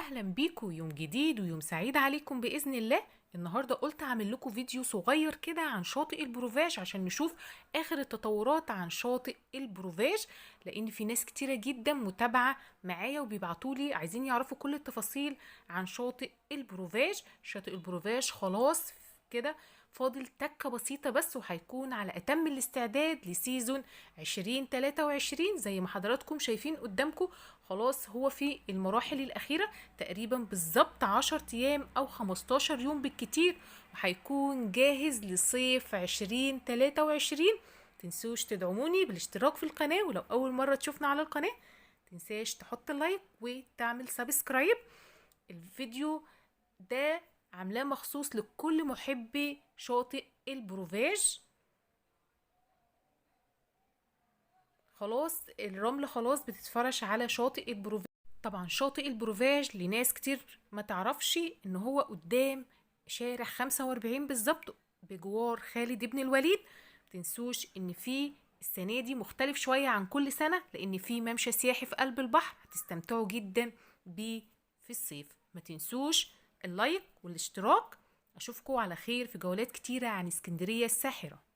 اهلا بيكم يوم جديد ويوم سعيد عليكم باذن الله. النهارده قلت اعمل لكم فيديو صغير كده عن شاطئ البروفاج عشان نشوف اخر التطورات عن شاطئ البروفاج، لان في ناس كتيره جدا متابعه معايا وبيبعتولي عايزين يعرفوا كل التفاصيل عن شاطئ البروفاج. شاطئ البروفاج خلاص كده فاضل تكة بسيطة بس وهيكون على أتم الاستعداد لسيزون 2023 زي ما حضراتكم شايفين قدامكم. خلاص هو في المراحل الأخيرة تقريبا بالظبط 10 أيام أو 15 يوم بالكتير وهيكون جاهز لصيف 2023. تنسوش تدعموني بالاشتراك في القناة، ولو أول مرة تشوفنا على القناة تنساش تحط لايك وتعمل سبسكرايب. الفيديو ده عاملاه مخصوص لكل محبي شاطئ البروفاج. خلاص الرمل خلاص بتتفرش على شاطئ البروفاج. طبعا شاطئ البروفاج لناس كتير ما تعرفش ان هو قدام شارع 45 بالظبط بجوار خالد بن الوليد. متنسوش ان في السنة دي مختلف شوية عن كل سنة لان في ممشى سياحي في قلب البحر هتستمتعوا جدا بيه في الصيف. ما تنسوش اللايك والاشتراك. اشوفكم على خير في جولات كتيرة عن اسكندرية الساحرة.